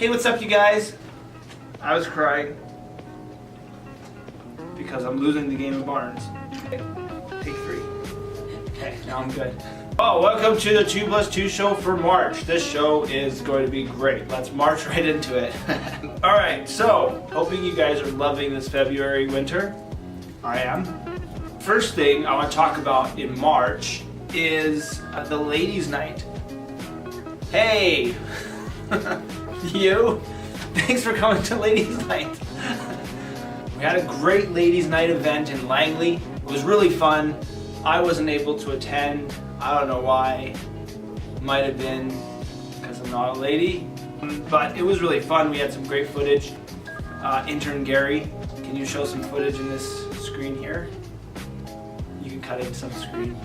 Hey, what's up, you guys? I was crying because I'm losing the game of Barnes. Take 3. Okay, now I'm good. Oh, welcome to the 2+2 show for March. This show is going to be great. Let's march right into it. All right, so hoping you guys are loving this February winter. I am. First thing I want to talk about in March is the ladies' night. Hey, you, thanks for coming to ladies' night. We had a great ladies' night event in Langley. It was really fun. I wasn't able to attend. I don't know why. Might have been because I'm not a lady. But it was really fun. We had some great footage. Intern Gary, can you show some footage in this screen here? You can cut into some screen.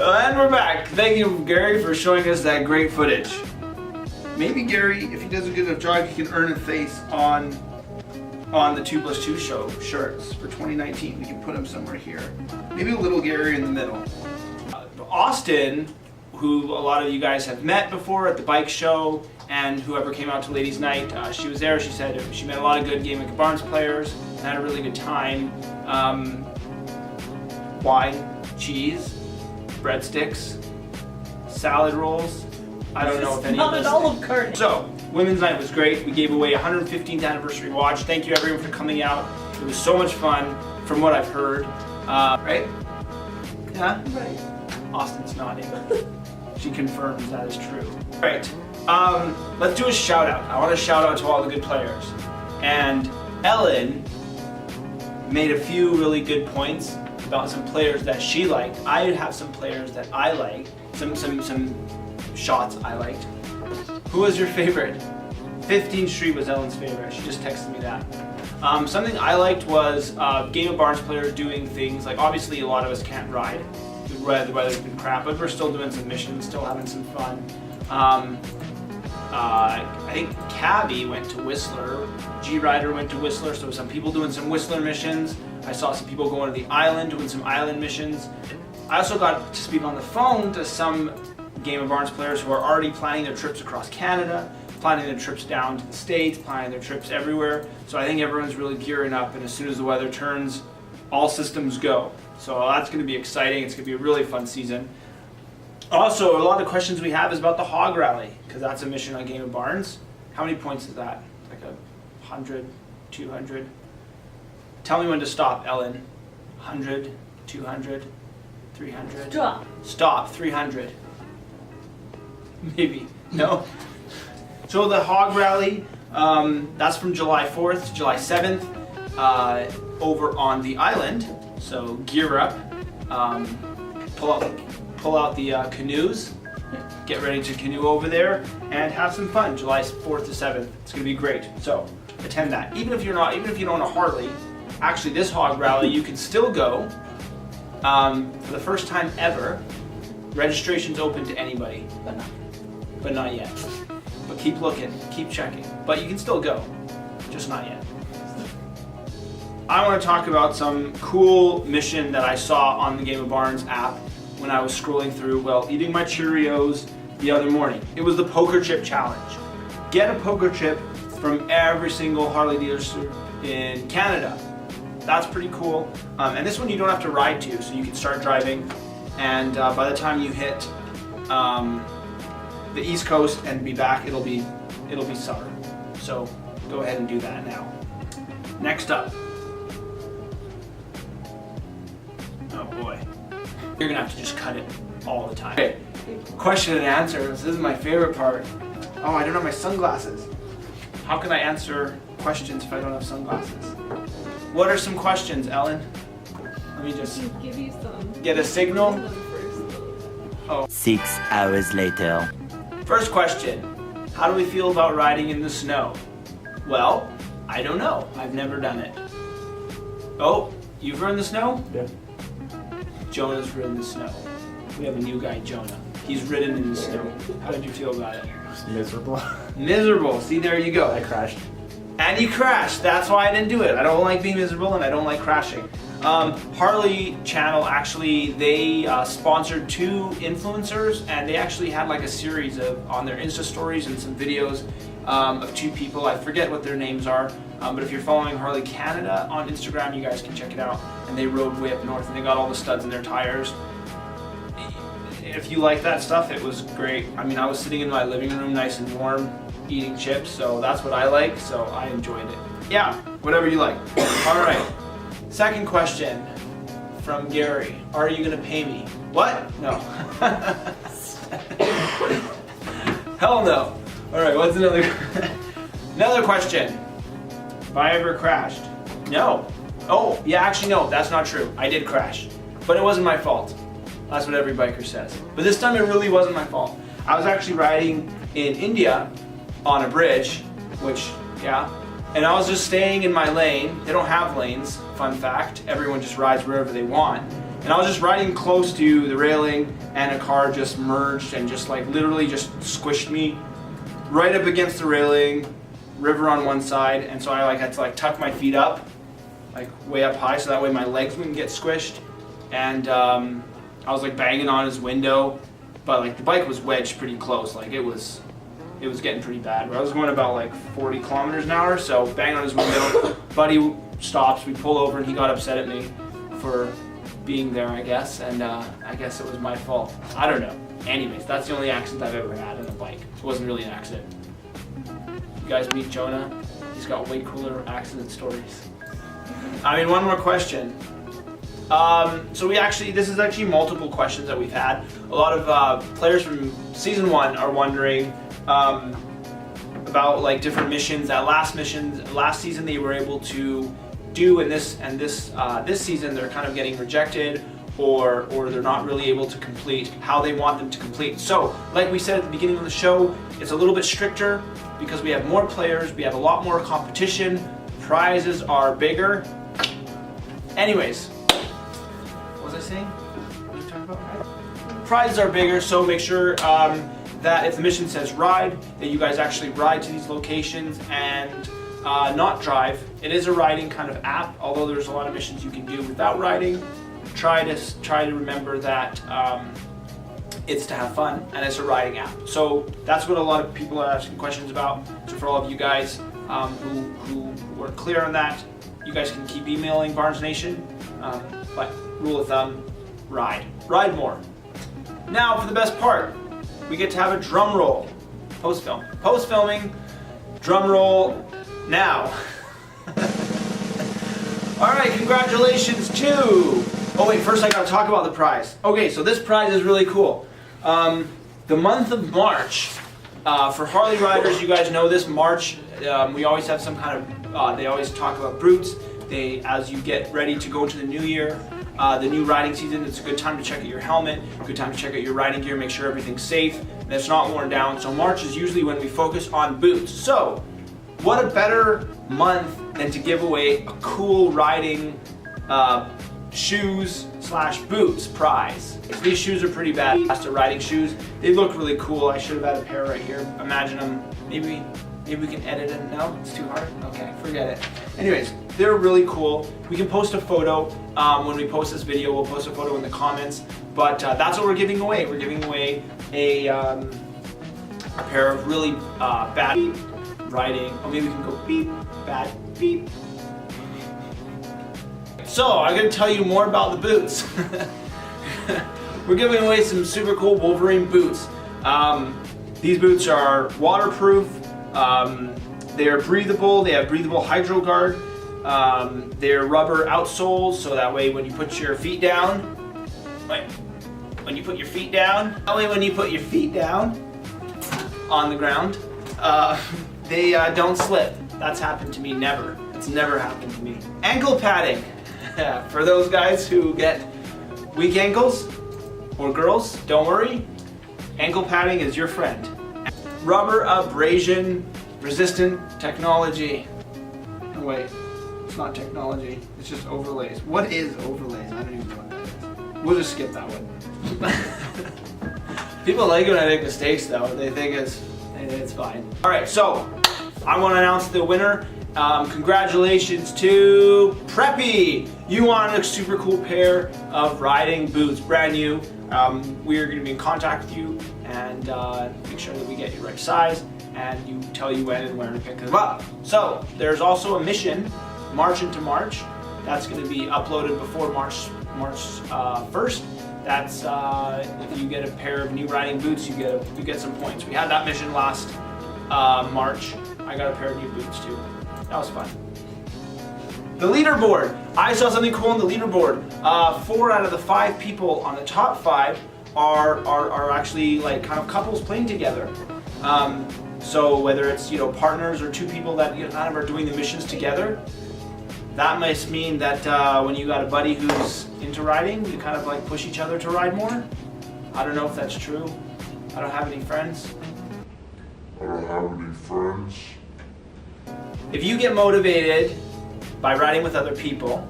And we're back. Thank you, Gary, for showing us that great footage. Maybe Gary, if he does a good enough job, he can earn a face on the 2+2 show shirts for 2019. We can put him somewhere here. Maybe a little Gary in the middle. Austin, who a lot of you guys have met before at the bike show, and whoever came out to Ladies Night, she was there. She said she met a lot of good Game of Barnes players and had a really good time. Wine, cheese, breadsticks, salad rolls. I don't know if any of those. Not an Olive Garden. So, Women's Night was great. We gave away a 115th anniversary watch. Thank you everyone for coming out. It was so much fun, from what I've heard. Right? Yeah? Right. Austin's nodding. She confirms that is true. Right. Let's do a shout out. I want to shout out to all the good players. And Ellen made a few really good points about some players that she liked. I have some players that I liked. Some shots I liked. Who was your favorite? 15th Street was Ellen's favorite. She just texted me that. Something I liked was Game of Barnes players doing things like, obviously a lot of us can't ride. The weather's been crap, but we're still doing some missions, still having some fun. I think Cabby went to Whistler, G-Rider went to Whistler, so some people doing some Whistler missions. I saw some people going to the island, doing some island missions. I also got to speak on the phone to some Game of Barnes players who are already planning their trips across Canada, planning their trips down to the States, planning their trips everywhere. So I think everyone's really gearing up, and as soon as the weather turns, all systems go. So that's going to be exciting. It's going to be a really fun season. Also, a lot of questions we have is about the Hog Rally, because that's a mission on Game of Barnes. How many points is that? Like 100, 200? Tell me when to stop, Ellen. 100, 200, 300? Stop. Stop, 300. Maybe. No? So the Hog Rally, that's from July 4th to July 7th over on the island. So gear up, pull out the canoes, get ready to canoe over there, and have some fun. July 4th to 7th. It's going to be great. So attend that. Even if you don't own a Harley, actually this Hog Rally you can still go. For the first time ever, registration's open to anybody. But not yet. But keep looking, keep checking. But you can still go, just not yet. I want to talk about some cool mission that I saw on the Game of Barnes app when I was scrolling through while eating my Cheerios the other morning. It was the poker chip challenge. Get a poker chip from every single Harley dealership in Canada. That's pretty cool. And this one you don't have to ride to, so you can start driving. And by the time you hit the East Coast and be back, it'll be summer. So go ahead and do that now. Next up. Oh boy. You're gonna have to just cut it all the time. Okay. Question and answers. This is my favorite part. Oh, I don't have my sunglasses. How can I answer questions if I don't have sunglasses? What are some questions, Ellen? Let me just give you some. Get a signal. Oh. 6 hours later. First question. How do we feel about riding in the snow? Well, I don't know. I've never done it. Oh, you've ridden the snow? Yeah. Jonah's ridden the snow. We have a new guy, Jonah. He's ridden in the snow. How did you feel about it? Miserable. Miserable. See, there you go. I crashed. And you crashed. That's why I didn't do it. I don't like being miserable and I don't like crashing. Harley channel, actually, they sponsored 2 influencers, and they actually had like a series on their Insta stories and some videos of 2 people. I forget what their names are, but if you're following Harley Canada on Instagram, you guys can check it out. And they rode way up north, and they got all the studs in their tires. If you like that stuff, it was great. I mean, I was sitting in my living room nice and warm, eating chips, so that's what I like, so I enjoyed it. Yeah, whatever you like. All right, second question from Gary. Are you gonna pay me? What? No. Hell no. All right, what's another question? Have I ever crashed? No. Oh, yeah, actually no, that's not true. I did crash, but it wasn't my fault. That's what every biker says. But this time it really wasn't my fault. I was actually riding in India on a bridge, which, yeah, and I was just staying in my lane. They don't have lanes, fun fact. Everyone just rides wherever they want. And I was just riding close to the railing, and a car just merged and just like literally just squished me right up against the railing, river on one side, and so I like had to like tuck my feet up, like way up high, so that way my legs wouldn't get squished. And I was like banging on his window, but like the bike was wedged pretty close, like it was getting pretty bad. I was going about like 40 kilometers an hour, so bang on his window. Buddy stops, we pull over, and he got upset at me for being there, I guess, and I guess it was my fault. I don't know. Anyways, that's the only accident I've ever had on a bike. It wasn't really an accident. You guys meet Jonah, he's got way cooler accident stories. I mean, one more question. So this is actually multiple questions that we've had. A lot of players from season 1 are wondering about like different missions. Last season they were able to do, and this season they're kind of getting rejected, or they're not really able to complete how they want them to complete. So, like we said at the beginning of the show, it's a little bit stricter because we have more players, we have a lot more competition, prizes are bigger. Anyways, what was I saying? What are you talking about? Prizes are bigger, so make sure that if the mission says ride, that you guys actually ride to these locations and not drive. It is a riding kind of app, although there's a lot of missions you can do without riding. Try to remember that it's to have fun, and it's a riding app. So that's what a lot of people are asking questions about. So for all of you guys who were clear on that, you guys can keep emailing Barnes Nation. But rule of thumb, ride more. Now for the best part, we get to have a drum roll. Post-filming, drum roll now. All right, congratulations to... Oh wait, first I gotta talk about the prize. Okay, so this prize is really cool. The month of March, for Harley riders, you guys know this, March, we always have some kind of, they always talk about brutes. As you get ready to go into the new year, the new riding season, it's a good time to check out your helmet, good time to check out your riding gear, make sure everything's safe, and it's not worn down. So March is usually when we focus on boots. So, what a better month than to give away a cool riding shoes / boots prize. These shoes are pretty bad. Riding shoes. They look really cool. I should have had a pair right here. Imagine them. Maybe we can edit it. No, it's too hard. Okay, forget it. Anyways, they're really cool. We can post a photo when we post this video. We'll post a photo in the comments. But that's what we're giving away. We're giving away a pair of really bad riding. Oh, maybe we can go beep, bad, beep. So, I'm going to tell you more about the boots. We're giving away some super cool Wolverine boots. These boots are waterproof, they are breathable, they have breathable hydro guard, they're rubber outsoles, so that way when you put your feet down, when you put your feet down on the ground, they don't slip. That's happened to me, never. It's never happened to me. Ankle padding. For those guys who get weak ankles, or girls, don't worry. Ankle padding is your friend. Rubber abrasion resistant technology. Oh, wait, it's not technology, it's just overlays. What is overlays? I don't even know what that is. We'll just skip that one. People like it when I make mistakes though. They think it's fine. Alright, so I want to announce the winner. Congratulations to Preppy. you want a super cool pair of riding boots, brand new, we are going to be in contact with you and make sure that we get your right size and you tell you when and where to pick them up. So there's also a mission, March into March. That's going to be uploaded before March 1st. That's if you get a pair of new riding boots, you get some points. We had that mission last March. I got a pair of new boots too. That was fun. The leaderboard. I saw something cool on the leaderboard. 4 out of the 5 people on the top 5 are actually like kind of couples playing together. So whether it's partners or 2 people that kind of are doing the missions together, that must mean that when you got a buddy who's into riding, you kind of like push each other to ride more. I don't know if that's true. I don't have any friends. If you get motivated by riding with other people,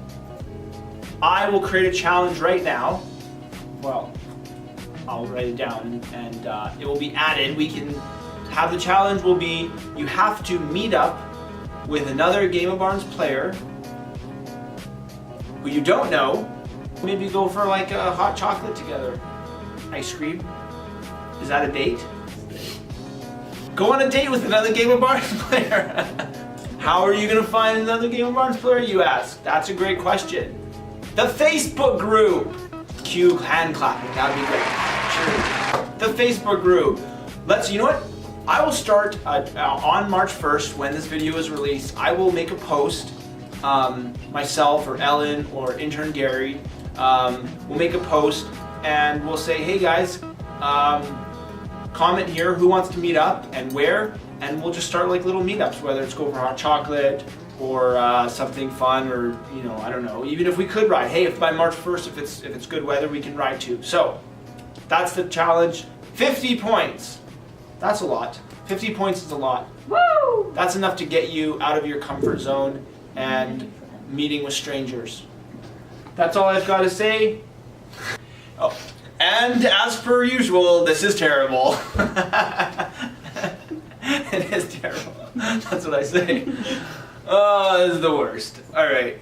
I will create a challenge right now. Well, I'll write it down and it will be added. We can have the challenge will be you have to meet up with another Game of Barns player who you don't know. Maybe go for like a hot chocolate together. Ice cream. Is that a date? Go on a date with another Game of Barns player. How are you going to find another Game of Barns player, you ask? That's a great question. The Facebook group. Cue hand clapping, that'd be great. Sure. The Facebook group. You know what? I will start on March 1st when this video is released. I will make a post, myself or Ellen or intern Gary, we'll make a post and we'll say, hey guys, comment here who wants to meet up and where, and we'll just start like little meetups, whether it's go for hot chocolate or something fun, or I don't know. Even if we could ride, hey, if by March 1st, if it's good weather, we can ride too. So that's the challenge. 50 points. That's a lot. 50 points is a lot. Woo! That's enough to get you out of your comfort zone and meeting with strangers. That's all I've got to say. Oh, and as per usual, this is terrible. It is terrible. That's what I say. Oh, this is the worst. All right.